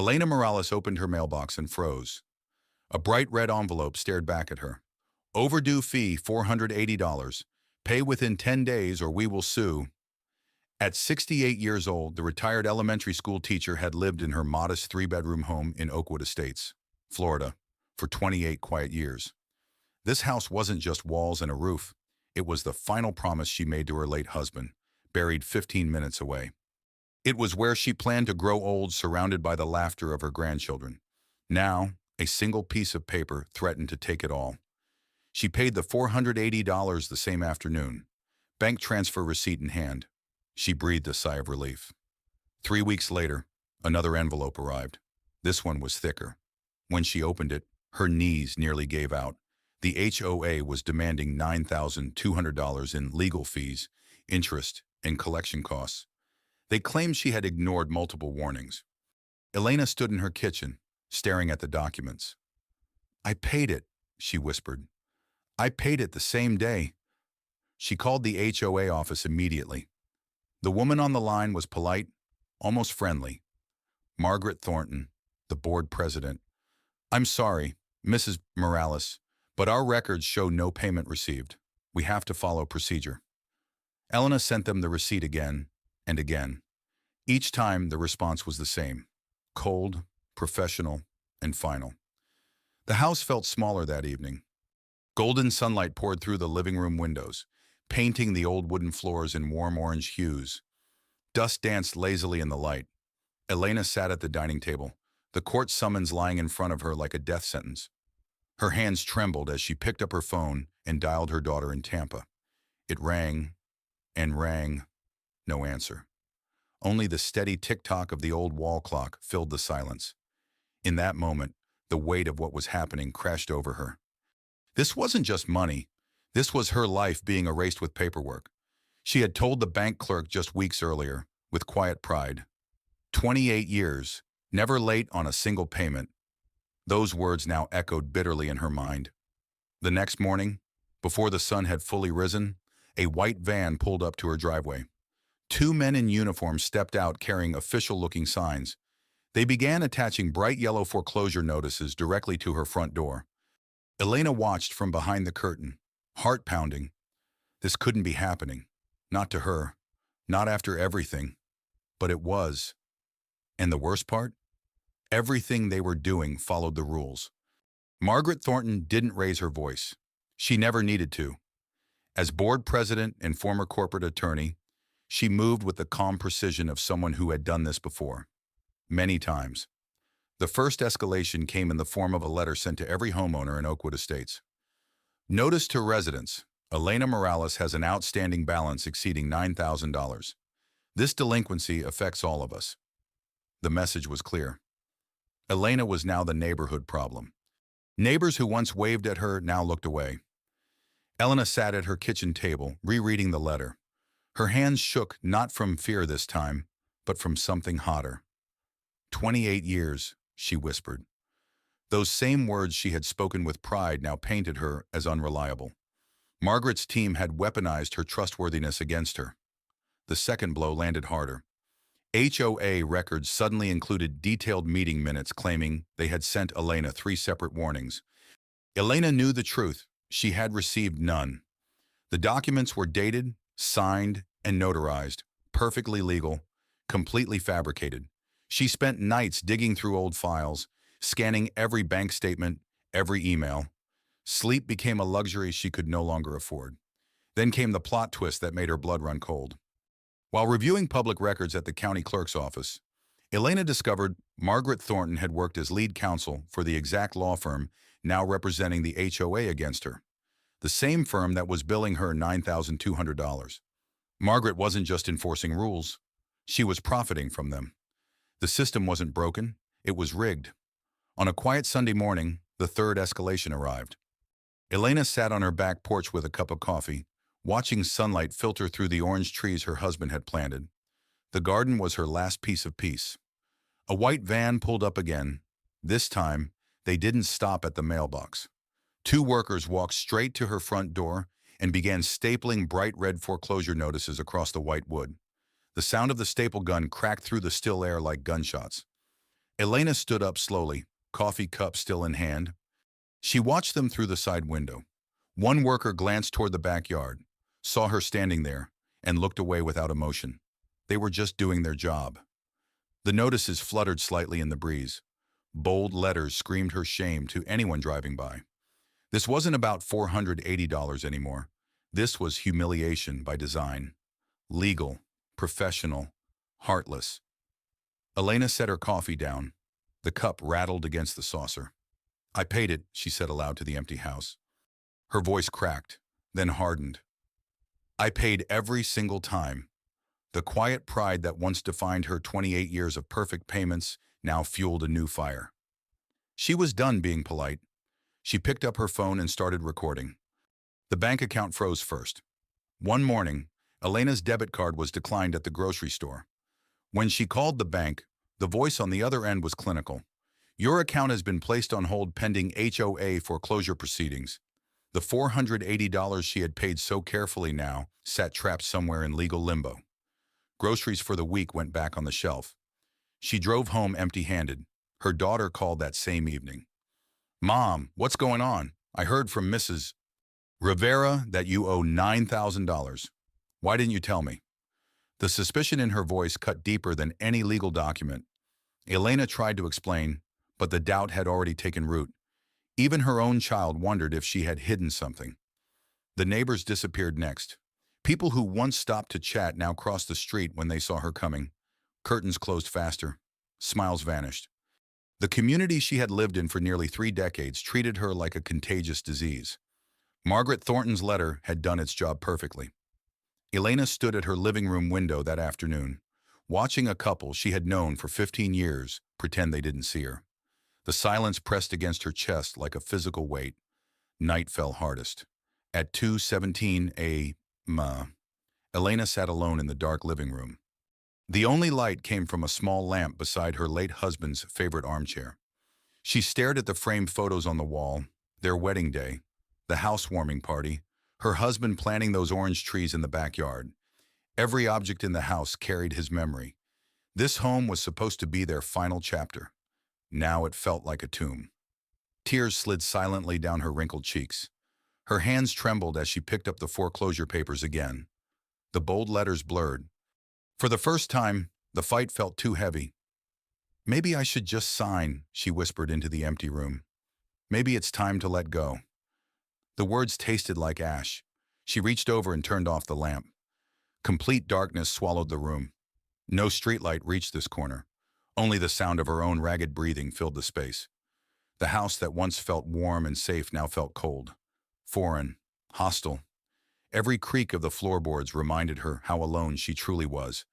Elena Morales opened her mailbox and froze. A bright red envelope stared back at her. Overdue fee $480. Pay within 10 days or we will sue. At 68 years old, the retired elementary school teacher had lived in her modest three-bedroom home in Oakwood Estates, Florida, for 28 quiet years. This house wasn't just walls and a roof. It was the final promise she made to her late husband, buried 15 minutes away. It was where she planned to grow old, surrounded by the laughter of her grandchildren. Now, a single piece of paper threatened to take it all. She paid the $480 the same afternoon, bank transfer receipt in hand. She breathed a sigh of relief. 3 weeks later, another envelope arrived. This one was thicker. When she opened it, her knees nearly gave out. The HOA was demanding $9,200 in legal fees, interest, and collection costs. They claimed she had ignored multiple warnings. Elena stood in her kitchen, staring at the documents. "I paid it," she whispered. "I paid it the same day." She called the HOA office immediately. The woman on the line was polite, almost friendly. Margaret Thornton, the board president. "I'm sorry, Mrs. Morales, but our records show no payment received. We have to follow procedure." Elena sent them the receipt again and again. Each time the response was the same: cold, professional, and final. The house felt smaller that evening. Golden sunlight poured through the living room windows, painting the old wooden floors in warm orange hues. Dust danced lazily in the light. Elena sat at the dining table, the court summons lying in front of her like a death sentence. Her hands trembled as she picked up her phone and dialed her daughter in Tampa. It rang and rang. No answer. Only the steady tick-tock of the old wall clock filled the silence. In that moment, the weight of what was happening crashed over her. This wasn't just money. This was her life being erased with paperwork. She had told the bank clerk just weeks earlier, with quiet pride. 28 years, never late on a single payment. Those words now echoed bitterly in her mind. The next morning, before the sun had fully risen, a white van pulled up to her driveway. Two men in uniform stepped out carrying official-looking signs. They began attaching bright yellow foreclosure notices directly to her front door. Elena watched from behind the curtain, heart pounding. This couldn't be happening. Not to her. Not after everything. But it was. And the worst part? Everything they were doing followed the rules. Margaret Thornton didn't raise her voice. She never needed to. As board president and former corporate attorney, she moved with the calm precision of someone who had done this before. Many times. The first escalation came in the form of a letter sent to every homeowner in Oakwood Estates. Notice to residents, Elena Morales has an outstanding balance exceeding $9,000. This delinquency affects all of us. The message was clear. Elena was now the neighborhood problem. Neighbors who once waved at her now looked away. Elena sat at her kitchen table, rereading the letter. Her hands shook not from fear this time, but from something hotter. 28 years, she whispered. Those same words she had spoken with pride now painted her as unreliable. Margaret's team had weaponized her trustworthiness against her. The second blow landed harder. HOA records suddenly included detailed meeting minutes claiming they had sent Elena 3 separate warnings. Elena knew the truth. She had received none. The documents were dated, signed, and notarized, perfectly legal, completely fabricated. She spent nights digging through old files, scanning every bank statement, every email. Sleep became a luxury she could no longer afford. Then came the plot twist that made her blood run cold. While reviewing public records at the county clerk's office, Elena discovered Margaret Thornton had worked as lead counsel for the exact law firm now representing the HOA against her, the same firm that was billing her $9,200. Margaret wasn't just enforcing rules, she was profiting from them. The system wasn't broken, it was rigged. On a quiet Sunday morning, the third escalation arrived. Elena sat on her back porch with a cup of coffee, watching sunlight filter through the orange trees her husband had planted. The garden was her last piece of peace. A white van pulled up again. This time, they didn't stop at the mailbox. 2 workers walked straight to her front door and began stapling bright red foreclosure notices across the white wood. The sound of the staple gun cracked through the still air like gunshots. Elena stood up slowly, coffee cup still in hand. She watched them through the side window. One worker glanced toward the backyard, saw her standing there, and looked away without emotion. They were just doing their job. The notices fluttered slightly in the breeze. Bold letters screamed her shame to anyone driving by. This wasn't about $480 anymore. This was humiliation by design. Legal, professional, heartless. Elena set her coffee down. The cup rattled against the saucer. "I paid it," she said aloud to the empty house. Her voice cracked, then hardened. "I paid every single time." The quiet pride that once defined her 28 years of perfect payments now fueled a new fire. She was done being polite. She picked up her phone and started recording. The bank account froze first. One morning, Elena's debit card was declined at the grocery store. When she called the bank, the voice on the other end was clinical. "Your account has been placed on hold pending HOA foreclosure proceedings." The $480 she had paid so carefully now sat trapped somewhere in legal limbo. Groceries for the week went back on the shelf. She drove home empty-handed. Her daughter called that same evening. "Mom, what's going on? I heard from Mrs. Rivera that you owe $9,000. Why didn't you tell me?" The suspicion in her voice cut deeper than any legal document. Elena tried to explain, but the doubt had already taken root. Even her own child wondered if she had hidden something. The neighbors disappeared next. People who once stopped to chat now crossed the street when they saw her coming. Curtains closed faster. Smiles vanished. The community she had lived in for nearly 3 decades treated her like a contagious disease. Margaret Thornton's letter had done its job perfectly. Elena stood at her living room window that afternoon, watching a couple she had known for 15 years pretend they didn't see her. The silence pressed against her chest like a physical weight. Night fell hardest. At 2:17 a.m., Elena sat alone in the dark living room. The only light came from a small lamp beside her late husband's favorite armchair. She stared at the framed photos on the wall, their wedding day, the housewarming party, her husband planting those orange trees in the backyard. Every object in the house carried his memory. This home was supposed to be their final chapter. Now it felt like a tomb. Tears slid silently down her wrinkled cheeks. Her hands trembled as she picked up the foreclosure papers again. The bold letters blurred. For the first time, the fight felt too heavy. "Maybe I should just sign," she whispered into the empty room. "Maybe it's time to let go." The words tasted like ash. She reached over and turned off the lamp. Complete darkness swallowed the room. No streetlight reached this corner. Only the sound of her own ragged breathing filled the space. The house that once felt warm and safe now felt cold, foreign, hostile. Every creak of the floorboards reminded her how alone she truly was.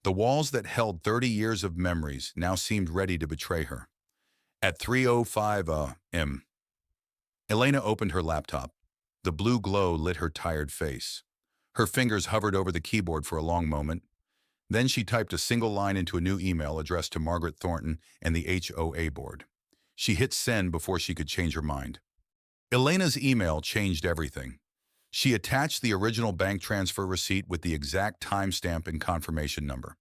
The walls that held 30 years of memories now seemed ready to betray her. At 3:05 a.m., Elena opened her laptop. The blue glow lit her tired face. Her fingers hovered over the keyboard for a long moment. Then she typed a single line into a new email addressed to Margaret Thornton and the HOA board. She hit send before she could change her mind. Elena's email changed everything. She attached the original bank transfer receipt with the exact timestamp and confirmation number.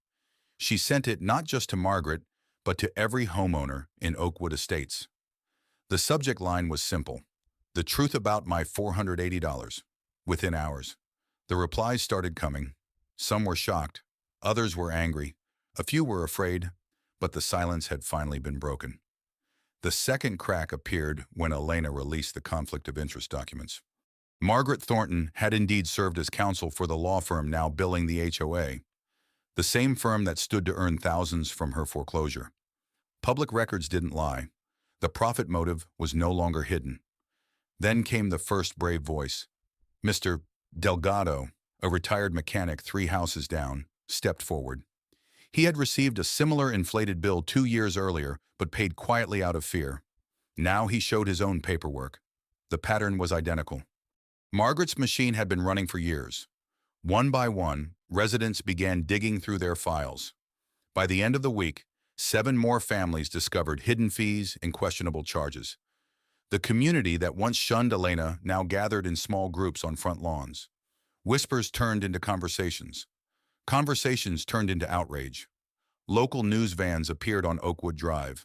She sent it not just to Margaret, but to every homeowner in Oakwood Estates. The subject line was simple: "The truth about my $480. Within hours. The replies started coming. Some were shocked. Others were angry. A few were afraid, but the silence had finally been broken. The second crack appeared when Elena released the conflict of interest documents. Margaret Thornton had indeed served as counsel for the law firm now billing the HOA, the same firm that stood to earn thousands from her foreclosure. Public records didn't lie. The profit motive was no longer hidden. Then came the first brave voice. Mr. Delgado, a retired mechanic 3 houses down, stepped forward. He had received a similar inflated bill 2 years earlier, but paid quietly out of fear. Now he showed his own paperwork. The pattern was identical. Margaret's machine had been running for years. One by one, residents began digging through their files. By the end of the week, 7 more families discovered hidden fees and questionable charges. The community that once shunned Elena now gathered in small groups on front lawns. Whispers turned into conversations. Conversations turned into outrage. Local news vans appeared on Oakwood Drive.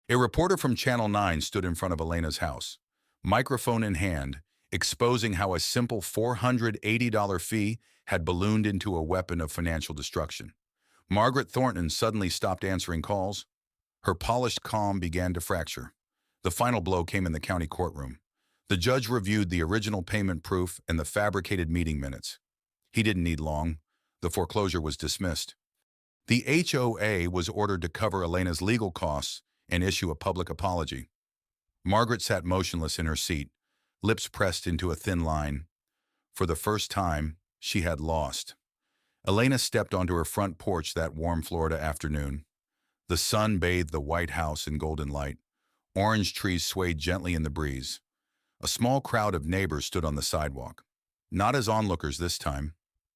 A reporter from Channel 9 stood in front of Elena's house, microphone in hand, exposing how a simple $480 fee had ballooned into a weapon of financial destruction. Margaret Thornton suddenly stopped answering calls. Her polished calm began to fracture. The final blow came in the county courtroom. The judge reviewed the original payment proof and the fabricated meeting minutes. He didn't need long. The foreclosure was dismissed. The HOA was ordered to cover Elena's legal costs and issue a public apology. Margaret sat motionless in her seat, lips pressed into a thin line. For the first time, she had lost. Elena stepped onto her front porch that warm Florida afternoon. The sun bathed the white house in golden light. Orange trees swayed gently in the breeze. A small crowd of neighbors stood on the sidewalk, not as onlookers this time,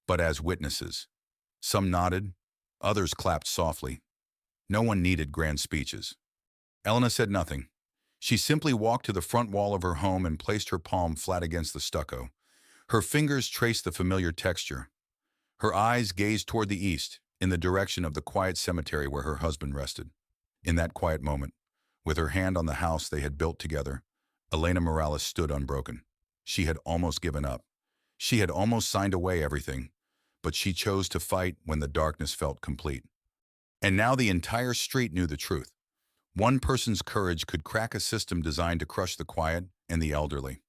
but as witnesses. Some nodded, others clapped softly. No one needed grand speeches. Elena said nothing. She simply walked to the front wall of her home and placed her palm flat against the stucco. Her fingers traced the familiar texture. Her eyes gazed toward the east, in the direction of the quiet cemetery where her husband rested. In that quiet moment, with her hand on the house they had built together, Elena Morales stood unbroken. She had almost given up. She had almost signed away everything, but she chose to fight when the darkness felt complete. And now the entire street knew the truth. One person's courage could crack a system designed to crush the quiet and the elderly.